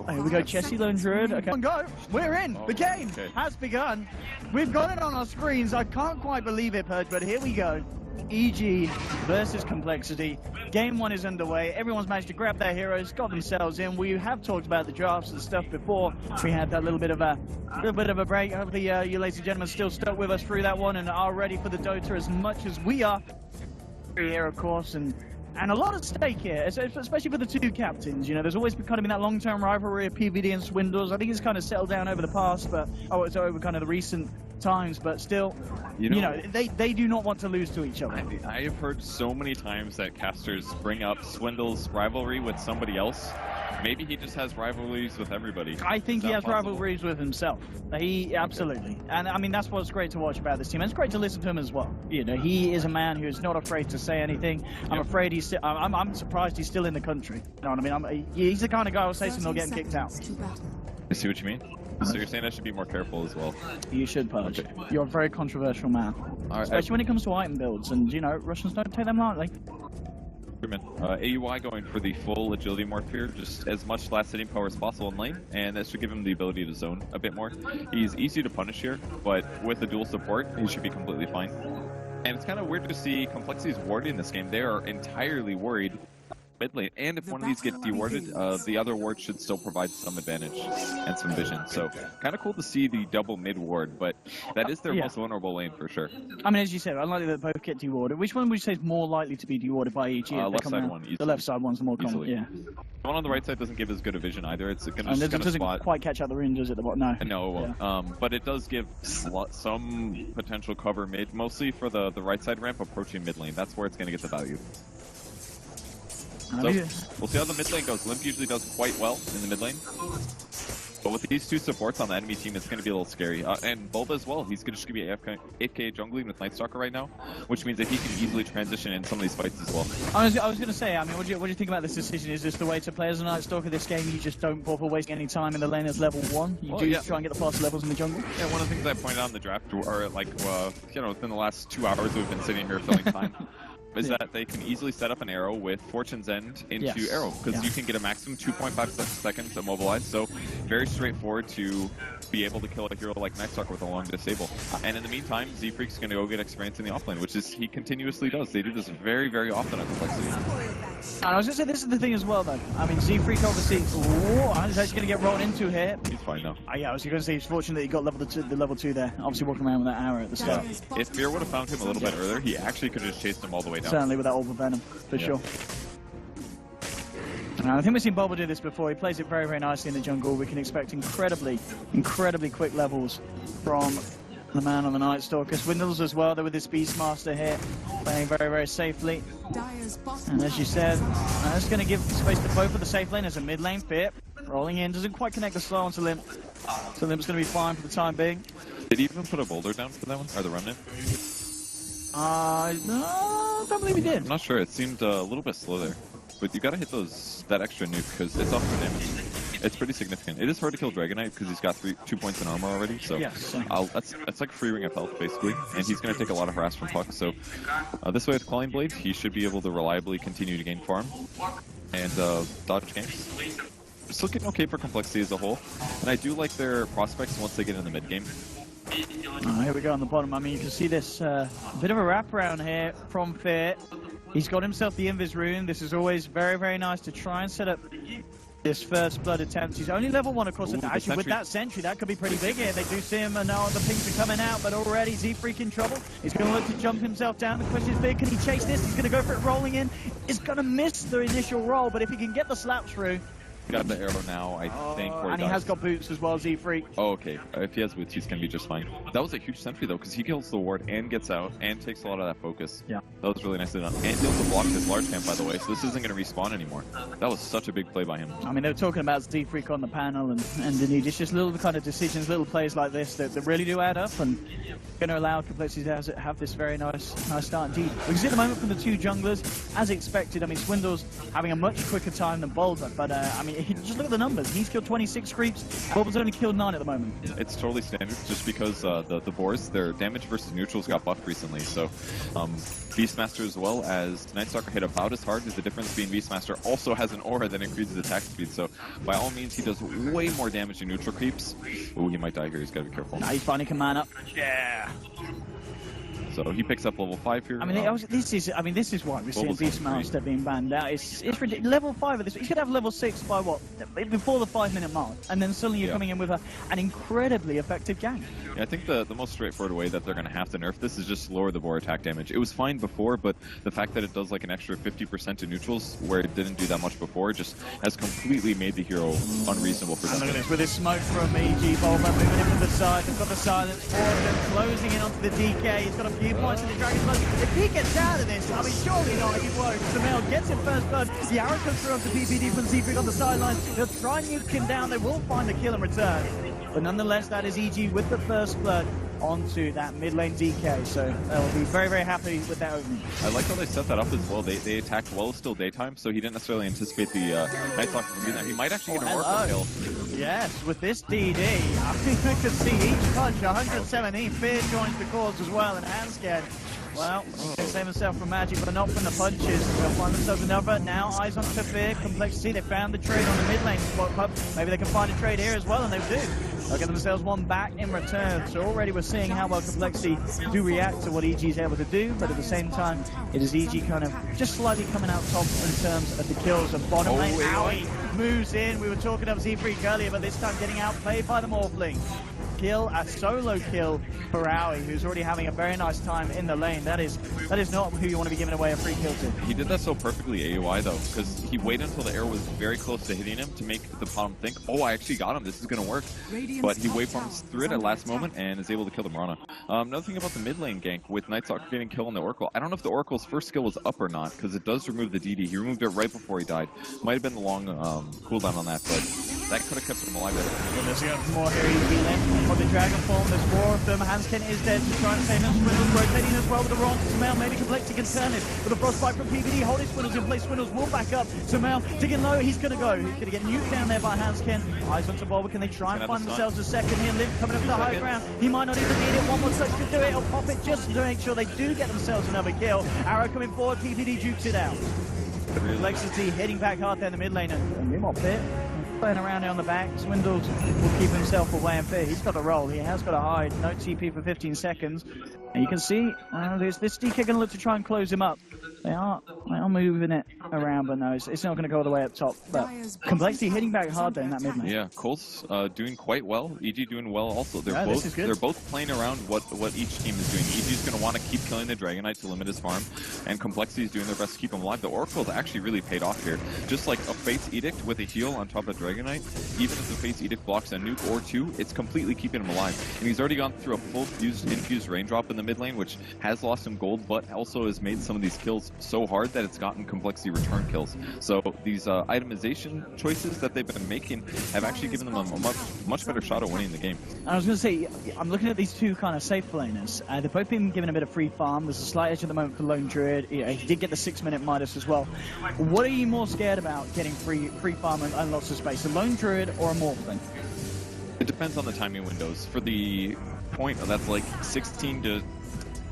Here we go, Chessie Lone Druid. Okay, go. We're in. The game has begun. We've got it on our screens. I can't quite believe it, Purge, but here we go. EG versus Complexity. Game 1 is underway. Everyone's managed to grab their heroes, got themselves in. We have talked about the drafts and stuff before. We had that little bit of a break. Hopefully, you ladies and gentlemen still stuck with us through that one and are ready for the Dota as much as we are here, of course. And a lot at stake here, especially for the two captains. You know, there's always kind of been that long-term rivalry of PVD and Swindles. I think it's kind of settled down over the past, but it's over kind of the recent times. But still, you know, they do not want to lose to each other. I have heard so many times that casters bring up Swindle's rivalry with somebody else. Maybe he just has rivalries with everybody. I think he has rivalries with himself. He absolutely, and I mean that's what's great to watch about this team. And it's great to listen to him as well. You know, he is a man who is not afraid to say anything. I'm afraid he's. I'm surprised he's still in the country. You know what I mean? He's the kind of guy who'll say something, he'll get him kicked out. I see what you mean. So you're saying I should be more careful as well? You should, Purge. Okay. You're a very controversial man, especially when it comes to item builds. And you know, Russians don't take them lightly. AUI going for the full agility morph here, just as much last hitting power as possible in lane, and that should give him the ability to zone a bit more. He's easy to punish here, but with the dual support, he should be completely fine. And it's kind of weird to see Complexity's ward in this game. They are entirely worried mid lane, and if one of these gets dewarded, the other ward should still provide some advantage and some vision. So kind of cool to see the double mid ward, but that is their most vulnerable lane for sure. I mean, as you said, unlikely that both get dewarded. Which one would you say is more likely to be dewarded by EG? Left side one. Easily. The left side one's the more common. Yeah. The one on the right side doesn't give as good a vision either. It's gonna just doesn't spot. Quite catch out the rune, does it? No. No, yeah. But it does give some potential cover mid, mostly for the right side ramp approaching mid lane. That's where it's gonna get the value. So, we'll see how the mid lane goes. Limp usually does quite well in the mid lane. But with these two supports on the enemy team, it's going to be a little scary. And Bulba as well, he's just going to be AFK jungling with Night Stalker right now, which means that he can easily transition in some of these fights as well. I was going to say, I mean, what do you think about this decision? Is this the way to play as a Night Stalker this game? You just don't bother wasting any time in the lane as level 1? You try and get the faster levels in the jungle? Yeah, one of the things I pointed out in the draft, or like, you know, within the last 2 hours we've been sitting here filling time. Is that they can easily set up an arrow with Fortune's End into arrow, because you can get a maximum 2.5 seconds immobilized, so very straightforward to be able to kill a hero like Night Stalker with a long disable. And in the meantime, Z-Freak's going to go get experience in the offlane, which is he continuously does. They do this very, very often on Complexity. And I was going to say, this is the thing as well, though. I mean, Z-Freak obviously, he's actually going to get rolled into here. He's fine now. Yeah, I was going to say he's fortunate that he got the level 2 there. Obviously walking around with that arrow at the start. If Fear would have found him a little bit earlier, he actually could have just chased him all the way down. Certainly with that Orb of Venom, for sure. I think we've seen Bulba do this before. He plays it very, very nicely in the jungle. We can expect incredibly quick levels from the man on the Night Stalker. Swindles as well, though, with his Beastmaster here, playing very, very safely. And as you said, that's going to give space to both of the safe lane as a mid lane. Fear rolling in, doesn't quite connect the slow onto Limp. So Limp's going to be fine for the time being. Did he even put a boulder down for that one? Or the remnant? No, I don't believe he did. I'm not sure. It seemed a little bit slow there. But you gotta hit that extra nuke because it's off for damage. It's pretty significant. It is hard to kill Dragonite because he's got 2 points in armor already. So that's like free ring of health basically, and he's gonna take a lot of harass from Puck. So this way with Clawing Blade, he should be able to reliably continue to gain farm and dodge games. It's looking okay for Complexity as a whole, and I do like their prospects once they get in the mid game. Here we go on the bottom. I mean, you can see this bit of a wraparound here from Fear. He's got himself the Invis rune. This is always very, very nice to try and set up this first blood attempt. He's only level 1 across the actually with that sentry. That could be pretty big here. They do see him, and now the pings are coming out, but already Z-Freak in trouble. He's going to look to jump himself down. The question is, can he chase this? He's going to go for it rolling in. He's going to miss the initial roll, but if he can get the slap through, got the arrow now, I think. And he has got boots as well, Z-Freak. Oh, okay. If he has boots, he's going to be just fine. That was a huge sentry, though, because he kills the ward and gets out and takes a lot of that focus. Yeah. That was really nicely done. And he also blocked his large camp, by the way, so this isn't going to respawn anymore. That was such a big play by him. I mean, they were talking about Z-Freak on the panel, and indeed, it's just little kind of decisions, little plays like this that really do add up, and going to allow Complexity to have this very nice start indeed. We can see at the moment from the two junglers, as expected. I mean, Swindle's having a much quicker time than Bulba, but I mean, just look at the numbers. He's killed 26 creeps. Bulba's only killed 9 at the moment. It's totally standard, just because the boars, their damage versus neutrals got buffed recently. So Beastmaster as well as Night Stalker hit about as hard. The difference being Beastmaster also has an aura that increases attack speed. So by all means, he does way more damage to neutral creeps. Ooh, he might die here. He's got to be careful. Now he's finally can man up. Yeah. So he picks up level 5 here. I mean, this is why we're seeing Beastmaster being banned out. It's ridiculous. Level 5 of this. He's gonna have level 6 by what? Before the 5-minute mark, and then suddenly you're coming in with an incredibly effective gang. Yeah, I think the most straightforward way that they're gonna have to nerf this is just lower the boar attack damage. It was fine before, but the fact that it does like an extra 50% to neutrals, where it didn't do that much before, just has completely made the hero unreasonable for them. And look at this, with his smoke from EG, Bulba moving in from the side. They've got the silence for them, closing in onto the DK. He's got a few points in the Dragon Blood. If he gets out of this, I mean, surely not. He won't. Samel gets him first blood. The arrow comes through onto PPD from Siegfried on the sidelines. They'll try and nuke him down. They will find the kill in return. But nonetheless, that is EG with the first blood onto that mid lane DK. So they'll be very, very happy with that opening. I like how they set that up as well. They attacked while it's still daytime, so he didn't necessarily anticipate the Night Stalker from doing that. He might actually get a Oracle kill. Yes, with this DD, I think we could see each punch 117. Fear joins the cause as well, and Hansken, well, he can save himself from magic, but not from the punches. They'll find themselves another. Now, eyes on to Fear. Complexity, they found the trade on the mid lane spot club. Maybe they can find a trade here as well, and they do. They'll get themselves one back in return. So already we're seeing how well Complexity do react to what EG is able to do, but at the same time, it is EG kind of just slightly coming out top in terms of the kills. And bottom lane, Owie moves in. We were talking of Z-Freak earlier, but this time getting outplayed by the Morphling. Kill, a solo kill for Owie, who's already having a very nice time in the lane. That is not who you want to be giving away a free kill to. He did that so perfectly AOI though, because he waited until the arrow was very close to hitting him to make the bottom think, oh, I actually got him, this is going to work. But he waveforms through it at last moment and is able to kill the Mirana. Another thing about the mid lane gank with Night Stalker getting kill on the Oracle, I don't know if the Oracle's first skill was up or not, because it does remove the DD. He removed it right before he died. Might have been the long cooldown on that, but that could have kept him alive there. Well, there's more here, EG left on the Dragon Form. There's 4 of them. Hansken is dead to try and save him. Swindles rotating as well with the wrong Samel. Maybe Complexity can turn it. With a frostbite from PPD, holding Swindles in place. Swindles will back up. Samel digging low. He's going to go. He's going to get nuked down there by Hansken. Eyes onto Bulba. Can they try and find themselves a second here? Limp coming up the high ground. He might not even need it. One more touch to do it. He'll pop it just to make sure they do get themselves another kill. Arrow coming forward. PPD jukes it out. Complexity hitting back hard there in the mid lane. And Mimop there. Playing around here on the back, Swindles will keep himself away and Fear. He's got to roll, he has got to hide. No TP for 15 seconds. And you can see, this DK going to look to try and close him up. They are moving it around, but no, it's not going to go all the way up top. But Complexity hitting back hard there in that mid lane. Yeah, Colt's doing quite well. EG doing well also. They're both playing around what each team is doing. EG's going to want to keep killing the Dragonite to limit his farm, and Complexity's doing their best to keep him alive. The Oracle's actually really paid off here. Just like a Fate's Edict with a heal on top of Dragonite, even if the Fate's Edict blocks a nuke or 2, it's completely keeping him alive. And he's already gone through a full infused raindrop in the mid lane, which has lost him gold, but also has made some of these kills so hard that it's gotten Complexity return kills. So these itemization choices that they've been making have actually given them a much better shot at winning the game. I was going to say, I'm looking at these two kind of safe laners. They've both been given a bit of free farm. There's a slight edge at the moment for Lone Druid. He did get the 6-minute Midas as well. What are you more scared about getting free farm and lots of space? A Lone Druid or a Morphling? It depends on the timing windows. For the point that's like 16 to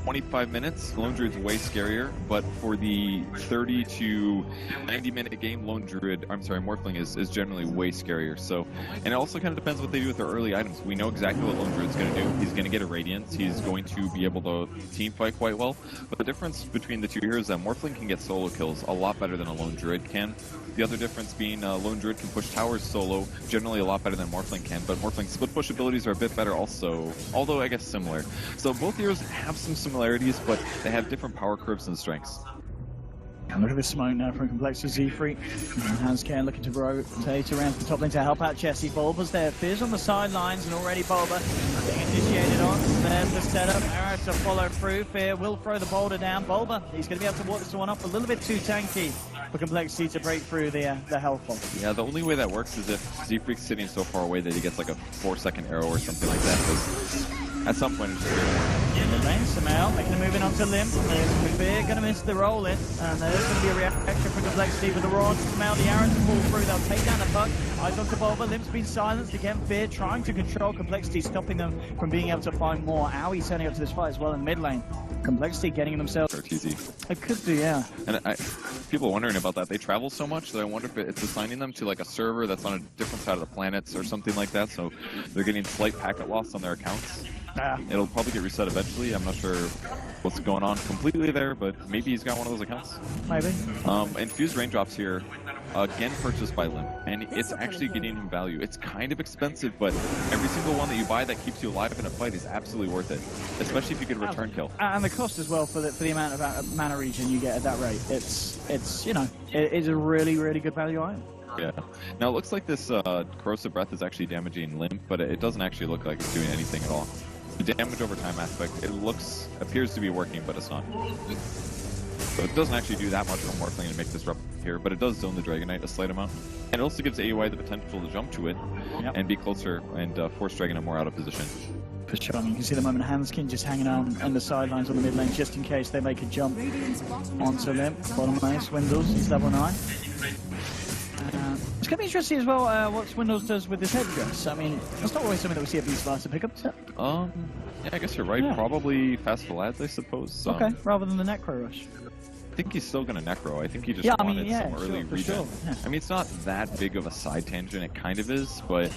25 minutes, Lone Druid's way scarier, but for the 30 to 90 minute game, Morphling is generally way scarier. So, and it also kind of depends what they do with their early items. We know exactly what Lone Druid's going to do. He's going to get a Radiance. He's going to be able to team fight quite well. But the difference between the two here is that Morphling can get solo kills a lot better than a Lone Druid can. The other difference being Lone Druid can push towers solo, generally a lot better than Morphling can, but Morphling's split push abilities are a bit better also, although I guess similar. So both heroes have some similarities, but they have different power curves and strengths. And look at this smoke now from Complexity Z-Freak. Hansken looking to rotate around to the top lane to help out Jesse. Bulba's there. Fear's on the sidelines, and already Bulba being initiated on. There's the setup. Arrow to follow through. Fear will throw the boulder down. Bulba, he's going to be able to walk this one up a little bit too tanky for Complexity to break through the health bomb. Yeah, the only way that works is if Z-Freak's sitting so far away that he gets like a 4-second arrow or something like that. At some point, it's just lane. Samel making a move in onto Limp. We're going to miss the roll in, and there's going to be a reaction from Complexity with the Raw onto Samel. The arrows fall through. They'll take down the puck. Eyes onto Bulba. Limp's been silenced again. Fear trying to control Complexity, stopping them from being able to find more. Aoi's turning up to this fight as well in mid lane. Complexity getting themselves. It could be, yeah. And people are wondering about that. They travel so much that I wonder if it's assigning them to like a server that's on a different side of the planets or something like that. So they're getting slight packet loss on their accounts. It'll probably get reset eventually. I'm not sure what's going on completely there, but maybe he's got one of those accounts. Maybe. Infused raindrops here, again purchased by Limp, and it's actually getting him value. It's kind of expensive, but every single one that you buy that keeps you alive in a fight is absolutely worth it, especially if you get a return kill. And the cost as well for the amount of mana regen you get at that rate. It's you know, it is a really, really good value item. Yeah. Now it looks like this corrosive breath is actually damaging Limp, but it doesn't actually look like it's doing anything at all. The damage over time aspect, appears to be working, but it's not. So it doesn't actually do that much of a more thing to make this rep here, but it does zone the Dragonite a slight amount. And it also gives AUI the potential to jump to it and be closer and force Dragonite more out of position. For sure. I mean, you can see the moment Handskin just hanging on the sidelines on the mid lane just in case they make a jump onto Limp. Bottom lane, Swindles, he's level 9. It's going to be interesting as well what Swindles does with his headdress. I mean, it's not always something that we see a Beastmaster pick up. Yeah, I guess you're right. Yeah. Probably Fast Lads, I suppose. Okay, rather than the Necro Rush. I think he's still going to Necro. I think he just wanted some early regen. Sure. Yeah. I mean, it's not that big of a side tangent. It kind of is, but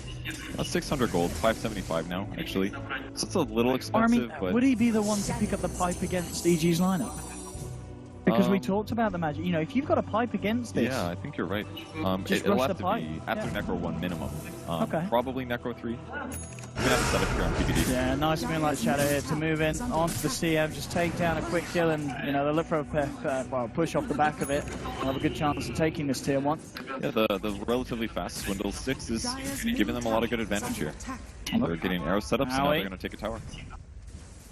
600 gold, 575 now, actually. So it's a little expensive, but... Would he be the one to pick up the pipe against EG's lineup? Because we talked about the magic. You know, if you've got a pipe against this... Yeah, I think you're right. It'll have to be after Necro 1 minimum. Probably Necro 3. We're going to have to set up here on PPD. Yeah, nice Moonlight Shadow here to move in onto the CM, just take down a quick kill, and, you know, they'll look for a push off the back of it. They'll have a good chance of taking this tier 1. Yeah, the relatively fast Swindle 6 is giving them a lot of good advantage here. They're getting arrow setups, so now they're going to take a tower.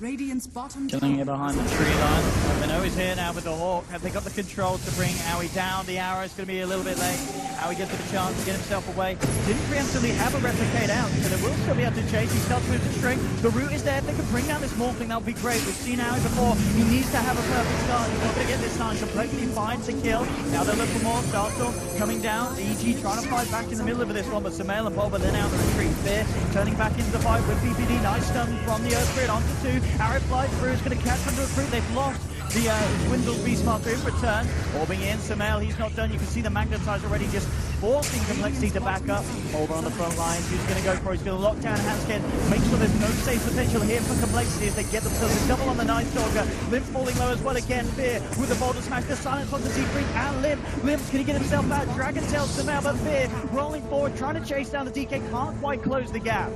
Radiant's bottom killing here behind the tree line. They know he's here now with the Hawk. Have they got the control to bring Aoi down? The arrow is going to be a little bit late. Aoi gets the chance to get himself away. Didn't preemptively have a replicate out, so they will still be able to chase. He starts with the string. The root is there. If they can bring down this Morphling, that would be great. We've seen Aoi before. He needs to have a perfect start. He's not going to get this time. Complexity finds the kill. Now they look for more. Starstorm coming down. EG trying to fight back in the middle of this one, but Samel and Bulba then out the retreat. Fear turning back into the fight with PPD. Nice stun from the Earth Spirit onto 2. Arrow flies through. Is going to catch under a fruit. They've lost the Swindle Beastmaster in return. Orbing in, Samel, he's not done. You can see the Magnetize already just forcing Complexity to back up. Over on the front lines, who's going to go for it? He's going to lock down Hanskin. Make sure there's no safe potential here for Complexity as they get themselves a double on the Night Stalker. Limp falling low as well again. Fear with the Boulder Smash, the silence on the Siegfried and Limp. Limp's going to get himself out. Dragon Tail Samel, but Fear rolling forward, trying to chase down the DK. Can't quite close the gap.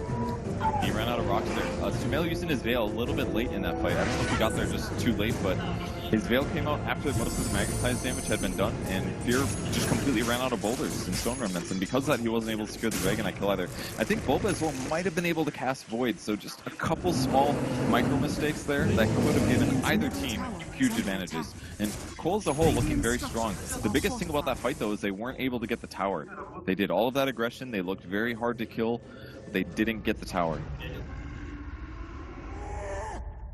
He ran out of rocks there. Samel using his Veil a little bit late in that fight. I don't know if he got there just too late, but his Veil came out after most of the magnetized damage had been done, and Fear just completely ran out of boulders and stone remnants, and because of that, he wasn't able to secure the Dragonite kill either. I think Bulba as well might have been able to cast Void, so just a couple small micro mistakes there that could have given either team huge advantages. And Cole as a whole looking very strong. The biggest thing about that fight, though, is they weren't able to get the tower. They did all of that aggression, they looked very hard to kill, they didn't get the tower.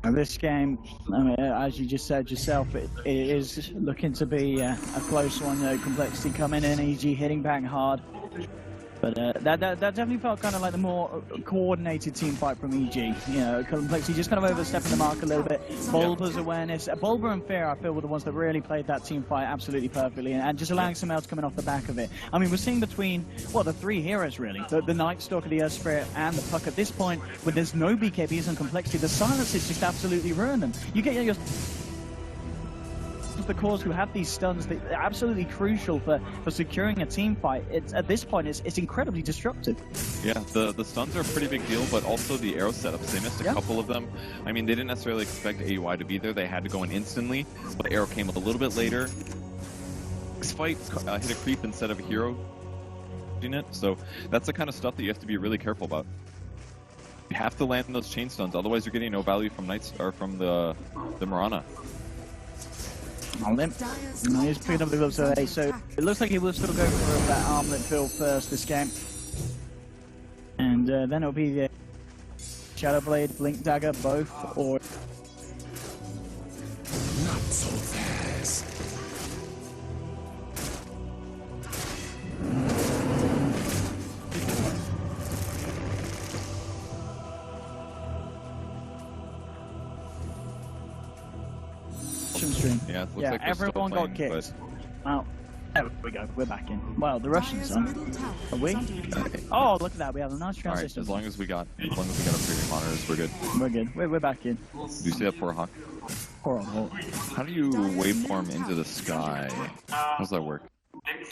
This game, I mean, as you just said yourself, it is looking to be a close one. Complexity coming in, EG hitting back hard. But that definitely felt kind of like the more coordinated team fight from EG. You know, Complexity just kind of overstepping the mark a little bit. Bulba's awareness. Bulba and Fear, I feel, were the ones that really played that team fight absolutely perfectly, and just allowing someone else coming off the back of it. I mean, we're seeing between, well, the 3 heroes, really. The Night Stalker, the Earth Spirit, and the Puck at this point, when there's no BKBs and Complexity, the silences just absolutely ruin them. You get your... the cores who have these stuns that are absolutely crucial for securing a team fight. At this point, it's incredibly disruptive. Yeah, the stuns are a pretty big deal, but also the arrow setups. They missed a couple of them. I mean, they didn't necessarily expect AUI to be there. They had to go in instantly, but the arrow came a little bit later. This fight hit a creep instead of a hero doing it, so that's the kind of stuff that you have to be really careful about. You have to land those chain stuns, otherwise you're getting no value from Knights or from the Mirana. Limp. No, he's picking up the gloves today, so it looks like he will still go for that armlet fill first this game. And then it'll be the Shadow Blade, Blink Dagger, both, or stream. Yeah, it looks yeah, like they're everyone still got playing, kicked. Well, there we go. We're back in. Well, the Russians are. Are we? Oh, look at that. We have a nice Alright, transition. as long as we got a premium monitors, we're good. We're good. We're back in. Do you see that poor Hawk? Poor old Hawk. How do you waveform into the sky? How does that work?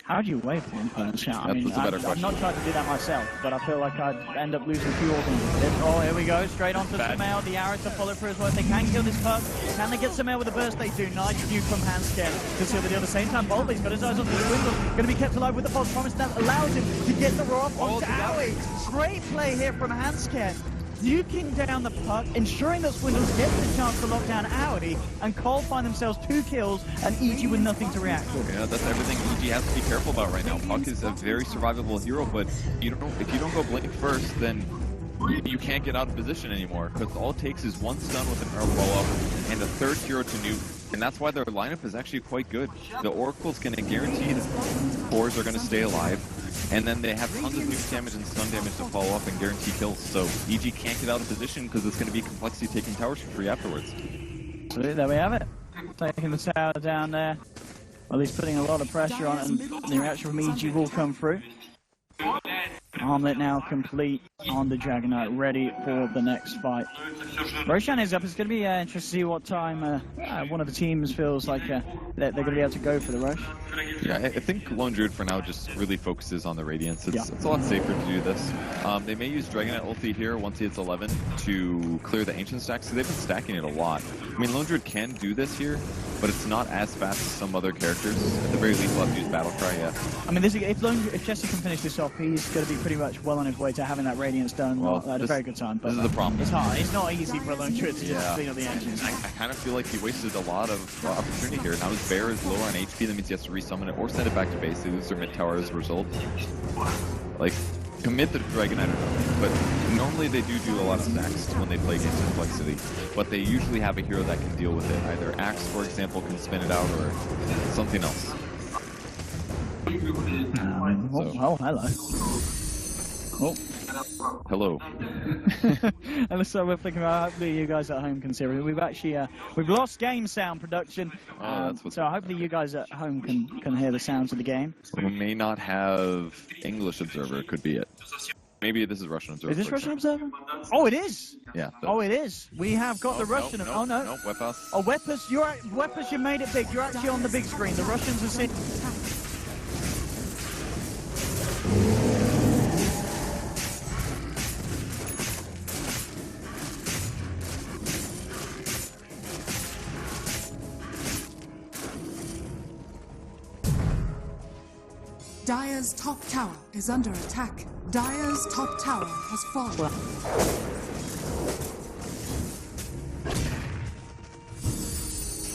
How do you waveform? I mean, That's a better I've question. not tried to do that myself, but I feel like I'd end up losing a few organs. Oh, here we go. Straight onto Sumail. The arrows to follow through as well. If they can kill this puck, can they get Sumail with a burst? They do. Nice view from Hansken to seal the deal. At the same time, Bulby's got his eyes on the Swindle. Going to be kept alive with the false promise that allows him to get the raw onto Aoi. Great play here from Hansken. Duking down the puck, ensuring that Swindles get the chance to lock down Audi, and Cole find themselves 2 kills and EG with nothing to react to. Yeah, that's everything EG has to be careful about right now. Puck is a very survivable hero, but if you don't go blink first, then you can't get out of position anymore, because all it takes is one stun with an roll-up and a third hero to nuke, and that's why their lineup is actually quite good. The Oracle's going to guarantee that cores are going to stay alive, and then they have tons of nuke damage and stun damage to follow up and guarantee kills, so EG can't get out of position because it's going to be Complexity taking towers for free afterwards. So there we have it. Taking the tower down there. Well, he's putting a lot of pressure on it, and the reaction from EG will come through. Armlet now complete on the Dragonite, ready for the next fight. Roshan is up. It's going to be interesting to see what time one of the teams feels like they're going to be able to go for the rush. Yeah, I think Lone Druid for now just really focuses on the Radiance. It's a lot safer to do this. They may use Dragonite ulti here once he hits 11 to clear the Ancient stack, so they've been stacking it a lot. I mean, Lone Druid can do this here, but it's not as fast as some other characters. At the very least, we'll have to use Battlecry, yeah. I mean, if Jesse can finish this off, he's going to be pretty much well on his way to having that Radiance done at a very good time. But this is the problem. It's hard. It's not easy for a Lone Druid to just clean up the Ancients. I kind of feel like he wasted a lot of opportunity here. Now his bear is lower on HP, that means he has to resummon it or send it back to base. They lose their mid tower as a result. Like, commit the Dragonite or not. But normally they do a lot of stacks when they play against Complexity. But they usually have a hero that can deal with it. Either Axe, for example, can spin it out, or something else. Oh, hello. Oh. Hello. And so we're thinking about, hopefully you guys at home can see it. We've actually we've lost game sound production, so hopefully you guys at home can hear the sounds of the game. We may not have English Observer, could be it. Maybe this is Russian Observer. Is this Russian Observer? Oh, it is. Yeah. Oh, it is. We have got the Russian. No, oh no. No, Wepas. Oh, Wepas, Wepas, you made it big. You're actually on the big screen. The Russians are sitting. Dire's top tower is under attack. Dire's top tower has fallen.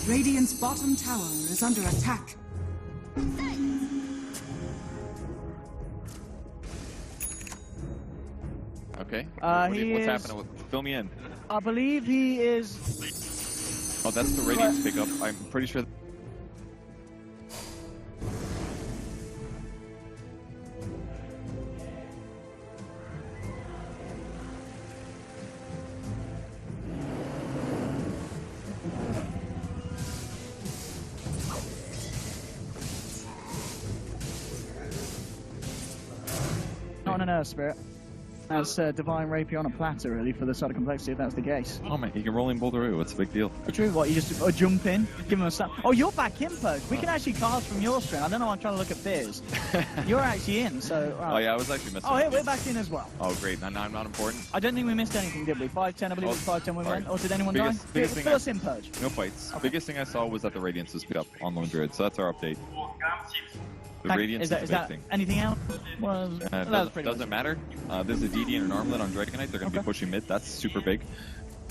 Radiant's bottom tower is under attack. Okay. What's happening? Fill me in. I believe he is. Oh, that's the Radiance pickup. I'm pretty sure. Not an Earth Spirit. That's Divine Rapier on a platter, really, for the side of Complexity, if that's the case. Oh man, you can roll in Boulderoo. What's the big deal? True, what, you just jump in, give him a slap. Oh, you're back in, Purge. We can actually cast from your stream. I don't know why I'm trying to look at Fears. You're actually in, so... Oh yeah, I was actually missing. Oh, here, we're back in as well. Oh great, now I'm not important. I don't think we missed anything, did we? 5-10, I believe it was 5-10 we went. Or did anyone die? Fill us in, Purge. No fights. Okay. Biggest thing I saw was that the Radiance was picked up on Lone Druid, so that's our update. The Radiance is the big thing. Anything else? Well, doesn't matter. There's a DD and an Armlet on Dragonite. They're going to be pushing mid. That's super big.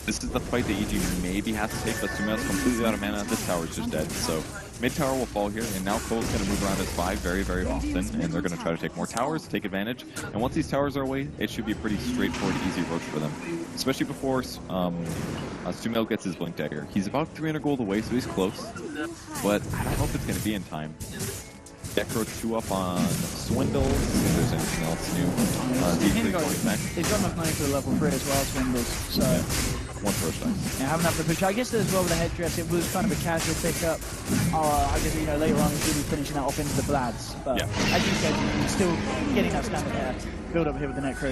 This is the fight that EG maybe has to take, but Sumail's completely out of mana. This tower's just dead. So mid tower will fall here, and now Cole's going to move around as 5 very, very often, and they're going to try to take more towers, take advantage. And once these towers are away, it should be a pretty straightforward, easy approach for them. Especially before Sumail gets his Blink Dagger. He's about 300 gold away, so he's close. But I don't know if it's going to be in time. Necro 2 up on Swindles, if there's anything else new. He's got enough money for the level 3 as well, Swindles. So One first dice. Yeah, haven't had the push. I guess as well with the headdress, it was kind of a casual pickup. I guess, you know, later on he's really finishing that off into the Blads. But yeah. as you said, he's still getting that standard hair. Build up here with the Necro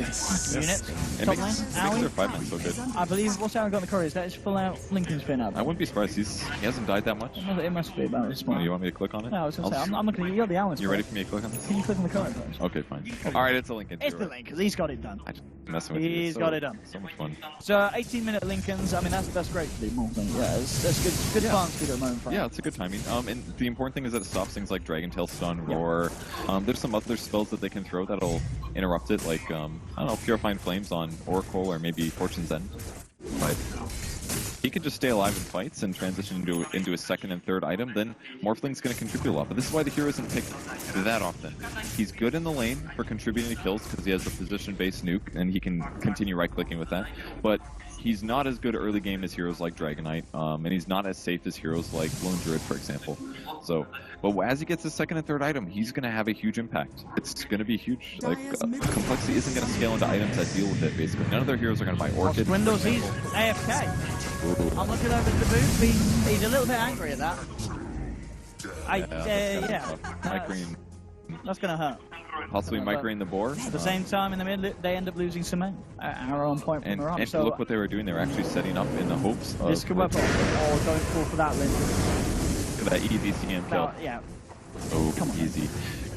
unit. Top lane, Owie. Their 5 men so good. I believe what's Owie got in the corridors? That is full out Lincoln's spin up. I wouldn't be surprised. He hasn't died that much. It must be about this point. You want me to click on it? No, I was going to say, I'm not going to. You're the Owen's. You ready for me to click on this? Can you click on the corridors? Okay, fine. Alright, it's a Lincoln. It's the Lincoln, because he's got it done. I just messing with you. He's got it done. So much fun. So 18-minute Lincolns, I mean, that's great to do more than, yeah, that's good farm speed at the moment. Yeah, it's a good timing. And the important thing is that it stops things like Dragon Tail Stun, Roar. There's some other spells that they can throw that'll interrupt it, like, I don't know, Purifying Flames on Oracle or maybe Fortune's End. But he could just stay alive in fights and transition into his second and third item, then Morphling's going to contribute a lot. But this is why the hero isn't picked that often. He's good in the lane for contributing to kills because he has a position-based nuke and he can continue right-clicking with that. But he's not as good early game as heroes like Dragonite, and he's not as safe as heroes like Lone Druid, for example. So, but as he gets his second and third item, he's going to have a huge impact. It's going to be huge. Like, complexity isn't going to scale into items that deal with it, basically. None of their heroes are going to buy Orchid. Swindles, he's AFK. Ooh. I'm looking over at the booth. He's a little bit angry at that. Yeah. Migraine. That's going to hurt. Possibly migraine the boar. At the same time, in the mid, they end up losing some men. Our own point from and so look what they were doing. They were actually setting up in the hopes of... This could work off. Oh, don't fall for that, Lynn. Look at that EVCM kill. Yeah. Oh, come on. Easy.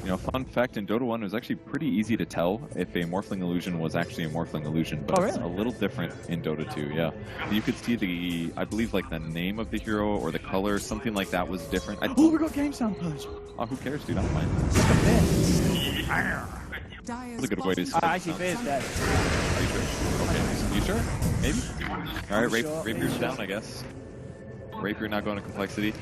You know, fun fact, in Dota 1, it was actually pretty easy to tell if a Morphling illusion was actually a Morphling illusion, but it's a little different in Dota 2, yeah. You could see the, I believe, like the name of the hero or the color, something like that was different. Oh, we got game sound purge. Oh, who cares, dude? I'm fine. That's a good way to start. I see Fear's dead. Are you sure? Okay. You sure? Maybe? Alright, Rapier's down, I guess. Rapier not going to complexity.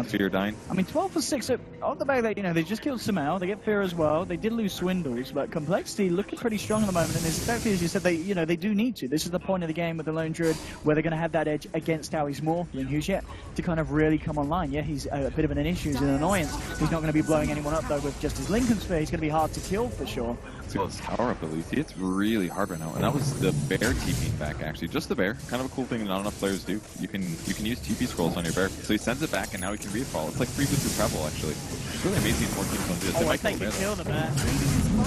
Fear dying. I mean, 12 for 6 on the back that, you know, they just killed Samel, they get Fear as well, they did lose Swindles, but complexity looking pretty strong at the moment, and it's exactly as you said, they do need to. This is the point of the game with the Lone Druid, where they're going to have that edge against Owie's Morphling, who's yet to kind of really come online. Yeah, he's a bit of an issue, he's an annoyance. He's not going to be blowing anyone up, though, with just his Lincoln Sphere. He's going to be hard to kill, for sure. Let's get his tower up at least. It's really hard right now, and that was the bear TPing back, actually. Just the bear. Kind of a cool thing that not enough players do. You can use TP scrolls on your bear. So he sends it back, and now he can recall. It's like free boosted travel, actually. It's really amazing more teams don't do this. Oh, I think he killed him there.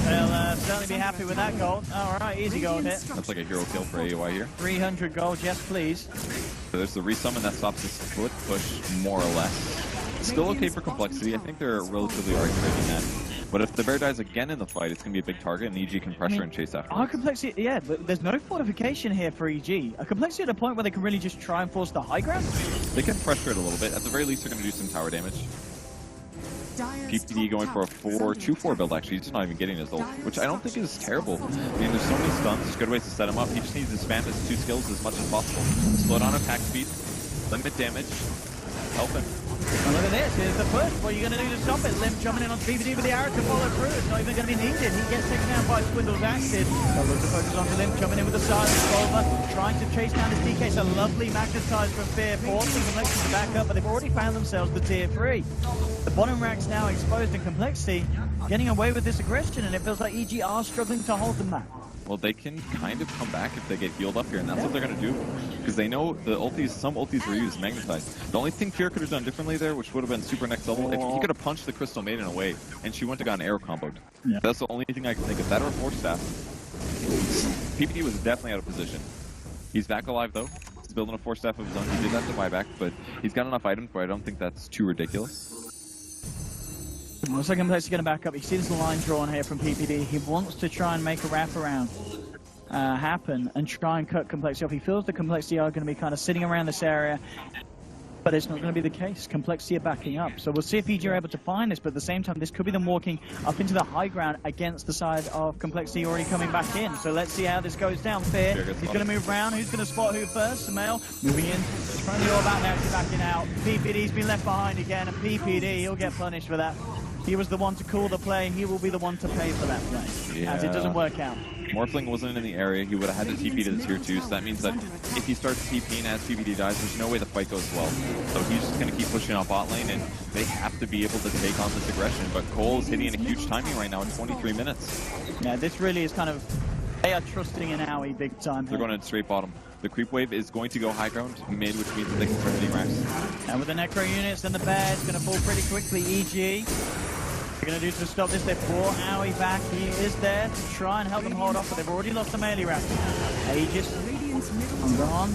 They'll certainly be happy with that gold. Alright, easy gold hit. That's like a hero kill for AOI here. 300 gold, yes please. So there's the resummon that stops his split push, more or less. It's still okay for complexity. I think they're relatively alright trading that. But if the bear dies again in the fight, it's going to be a big target, and EG can pressure and chase after. Our complexity, yeah, but there's no fortification here for EG. A complexity at a point where they can really just try and force the high ground? They can pressure it a little bit. At the very least, they're going to do some tower damage. PPD going for a 2-4 build, actually. He's just not even getting his ult, which I don't think is terrible. I mean, there's so many stuns, there's good ways to set him up. He just needs to spam his 2 skills as much as possible. Slow down attack speed, limit damage, help him. Well, look at this, here's the push. What are you going to do to stop it? Limb jumping in on PPD with the arrow to follow through. It's not even going to be needed. He gets taken down by Swindles acted. But looks to focus on the Limb, jumping in with the silent revolver, trying to chase down his DK. It's a lovely magnetize from Fear, forcing Complexity to back up, but they've already found themselves the tier 3. The bottom rack's now exposed, and Complexity getting away with this aggression, and it feels like EG are struggling to hold them back. Well, they can kind of come back if they get healed up here, and that's what they're going to do. Because they know the ultis, some ultis were used, magnetized. The only thing Fear could have done differently there, which would have been super next level, if he could have punched the Crystal Maiden away, and she wouldn't have gotten arrow comboed. Yeah. That's the only thing I can think of. That or Force Staff. PPD was definitely out of position. He's back alive, though. He's building a Force Staff of his own. He did that to buyback, but he's got enough items where I don't think that's too ridiculous. Looks like Complexity going to back up. He sees the line drawn here from PPD. He wants to try and make a wraparound happen and try and cut Complexity off. He feels the Complexity are going to be kind of sitting around this area, but it's not going to be the case. Complexity are backing up. So we'll see if EG are able to find this, but at the same time, this could be them walking up into the high ground against the side of Complexity already coming back in. So let's see how this goes down. Fear, he's going to move around. Who's going to spot who first? Samel moving in, trying to go about now, backing out. PPD's been left behind again, and PPD, he'll get punished for that. He was the one to call the play, he will be the one to pay for that play, as it doesn't work out. Morphling wasn't in the area, he would have had to TP to the tier 2, so that means that if he starts TPing as PPD dies, there's no way the fight goes well. So he's just going to keep pushing on bot lane, and they have to be able to take on this aggression, but Cole is hitting a huge timing right now in 23 minutes. Yeah, this really is kind of They are trusting in Aoi big time. They're going in straight bottom. The creep wave is going to go high ground mid, which means that they can start hitting racks. And with the necro units and the bear, it's going to fall pretty quickly. EG, they're going to do to stop this. They brought Aoi back. He is there to try and help them hold off, but they've already lost the melee rack. Aegis, gone.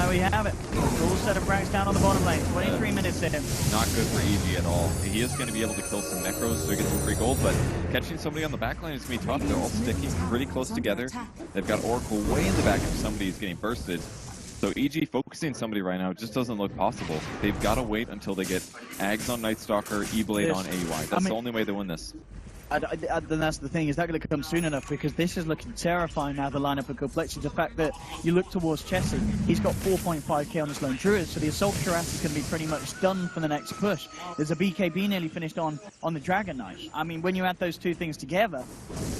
We have it. Full set of racks down on the bottom lane. 23 minutes in. Not good for EG at all. He is going to be able to kill some necros to get some free gold, but catching somebody on the back line is going to be tough. They're all sticking pretty close together. They've got Oracle way in the back if somebody's getting bursted. So EG focusing somebody right now just doesn't look possible. They've got to wait until they get Ags on Night Stalker, E-Blade on AUI. That's the only way they win this. Then that's the thing, is that going to come soon enough? Because this is looking terrifying now, the lineup of Complexity. The fact that you look towards Chessie, he's got 4.5k on his lone druid, so the Assault Cuirass is going to be pretty much done for the next push. There's a BKB nearly finished on the Dragon Knight. I mean, when you add those two things together,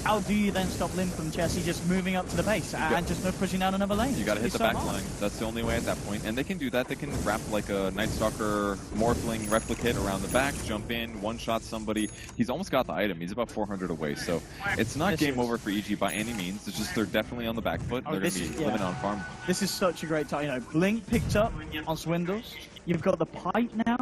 how do you then stop Lim from Chessie just moving up to the base and just pushing down another lane? You got to hit the back line. That's the only way at that point. And they can do that. They can wrap like a Night Stalker Morphling replicate around the back, jump in, one-shot somebody. He's almost got the item. He's about 400 away. So it's not game over for EG by any means. It's just they're definitely on the back foot. They're going to be living on farm. This is such a great time. You know, Blink picked up on Swindles. You've got the Pipe now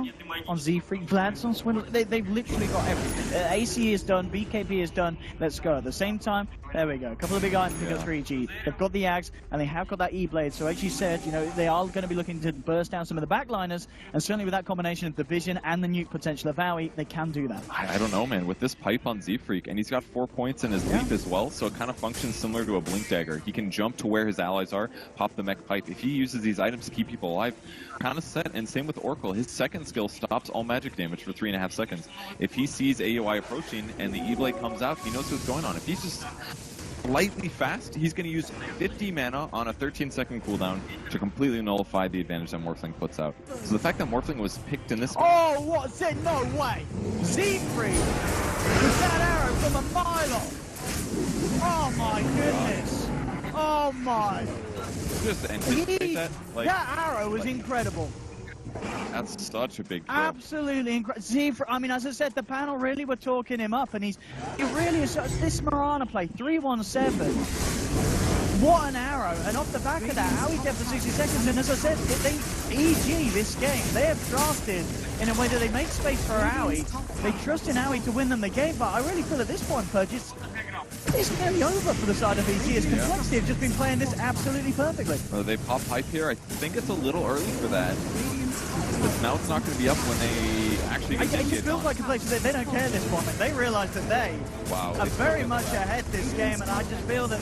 on Z-Freak. Vlad's on Swindles. They've literally got everything. AC is done. BKB is done. Let's go. At the same time, there we go. A couple of big items to go for EG. They've got the Ags, and they have got that E-Blade. So as you said, you know, they are going to be looking to burst down some of the backliners, and certainly with that combination of the vision and the nuke potential of Aoi, they can do that. I don't know, man. With this Pipe on Z-Freak, and he's got 4 points in his leap as well, so it kind of functions similar to a Blink Dagger. He can jump to where his allies are, pop the mech Pipe. If he uses these items to keep people alive, kind of set. And same with Oracle. His second skill stops all magic damage for 3.5 seconds. If he sees AOI approaching and the E-Blade comes out, he knows what's going on. If he's just slightly fast, he's going to use 50 mana on a 13-second cooldown to completely nullify the advantage that Morphling puts out. So the fact that Morphling was picked in this... Oh, what's it? No way! Z-Freak! With that arrow from a mile off! Oh my goodness! Oh my! Just anticipate that. Like, that arrow was incredible. That's such a big kill. Absolutely incredible. I mean, as I said, the panel really were talking him up, and he really is. This Marana play 317. What an arrow! And off the back of that, how he kept for 60 seconds. And as I said, EG this game, they have drafted in a way that they make space for Aoi. They trust in Aoi to win them the game, but I really feel at this point, Pudge, it's nearly over for the side of EG. As Complexity have just been playing this absolutely perfectly. Well, they pop Pipe here. I think it's a little early for that. But now it's not going to be up when they actually get it just feels like Complexity, they don't care at this point. They realize that they are very much ahead this game, and I just feel that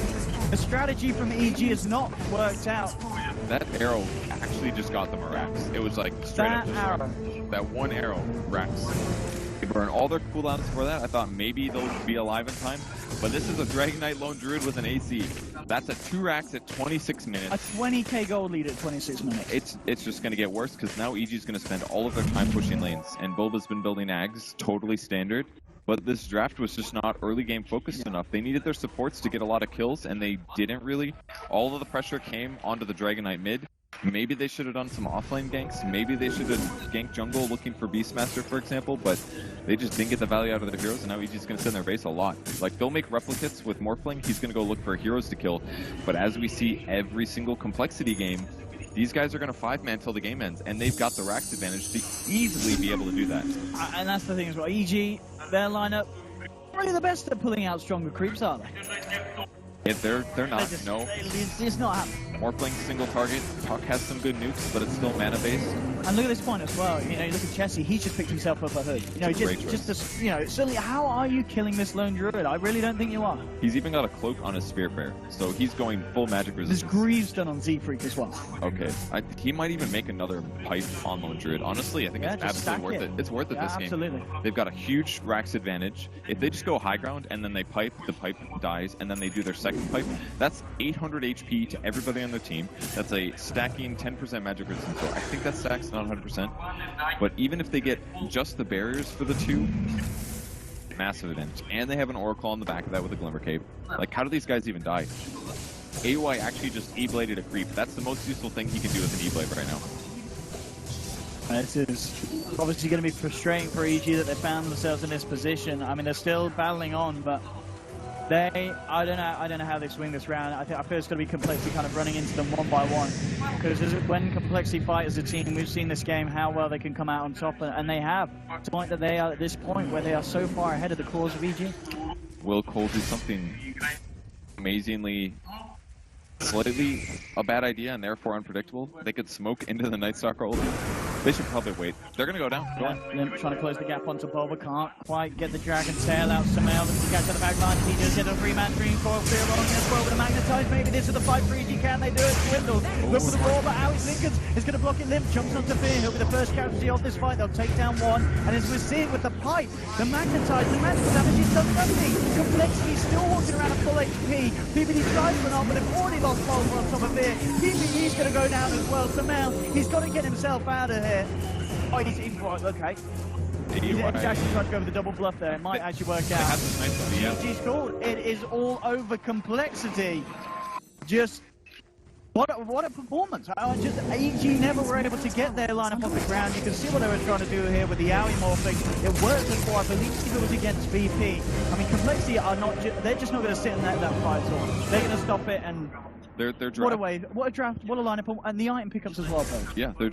the strategy from EG has not worked out. That arrow actually just got them a Rax. It was like straight up arrow. That one arrow, Rax. They burn all their cooldowns for that. I thought maybe they'll be alive in time, but this is a Dragon Knight Lone Druid with an AC. That's a 2 Rax at 26 minutes. A 20k gold lead at 26 minutes. It's just going to get worse because now EG is going to spend all of their time pushing lanes, and Bulba's been building Ags, totally standard. But this draft was just not early game focused enough. They needed their supports to get a lot of kills, and they didn't really. All of the pressure came onto the Dragon Knight mid. Maybe they should have done some offlane ganks. Maybe they should have ganked jungle looking for Beastmaster, for example, but they just didn't get the value out of their heroes, and now EG's going to sit in their base a lot. Like, they'll make replicates with Morphling. He's going to go look for heroes to kill. But as we see every single Complexity game, these guys are going to 5-man till the game ends, and they've got the Rax advantage to easily be able to do that. And that's the thing as well. EG, their lineup, really the best at pulling out stronger creeps, are they? Yeah, they're not. No. It's not happening. Morphling single target. Puck has some good nukes, but it's still mana based. And look at this point as well. You know, you look at Chessie. He's just picked himself up a hood. You know, just this. You know, certainly. How are you killing this lone druid? I really don't think you are. He's even got a cloak on his spear bear, so he's going full magic resistance. There's Greaves done on Z-Freak as well. Okay, he might even make another Pipe on lone druid. Honestly, I think it's absolutely worth it. It's worth it this game. Absolutely. They've got a huge Rax advantage. If they just go high ground and then they pipe, the Pipe dies, and then they do their second Pipe. That's 800 HP to everybody on their team. That's a stacking 10% magic resistance. So I think that stacks not 100%. But even if they get just the barriers for the 2, massive advantage. And they have an Oracle on the back of that with a Glimmer Cape. Like, how do these guys even die? AOI actually just E-bladed a creep. That's the most useful thing he can do with an E-blade right now. This is obviously going to be frustrating for EG that they found themselves in this position. I mean, they're still battling on, but I don't know how they swing this round. I feel it's going to be Complexity kind of running into them one by one. Because when Complexity fight as a team, we've seen this game how well they can come out on top, and they have. To the point that they are at this point where they are so far ahead of the cause of EG. Will Cole do something amazingly, slightly a bad idea and therefore unpredictable? They could smoke into the Night Stalker ult. They should probably wait. They're going to go down. Go on. Limp trying to close the gap onto Boba. Can't quite get the Dragon Tail out. Samel looks to catch at the back line. He does get a 3-man dream for Fear along as well with a Magnetize. Maybe this is the fight for EG. Can they do it? Swindle. Look for the roar, but Alex Lincoln is going to block it. Limp jumps onto Fear. He'll be the first casualty of this fight. They'll take down one. And as we're seeing with the pipe, the Magnetize, the magical damage is done nothing. Complexity still walking around at full HP. PPD tries for not, but they've already lost Boba on top of Fear. PPD's going to go down as well. Samel, he's got to get himself out of here. Oh, he's in for it, okay. He's actually trying to go for the double bluff there. It might actually work out. EG's called. It is all over Complexity. Just, what a performance. Just EG never were able to get their lineup off the ground. You can see what they were trying to do here with the Aoi morphing. It worked before, I believe it was against VP. I mean, Complexity are not, they're just not going to sit in that fight zone. They're going to stop it and... They're what a way, what a draft, what a lineup, and the item pickups as well, though. Yeah, they're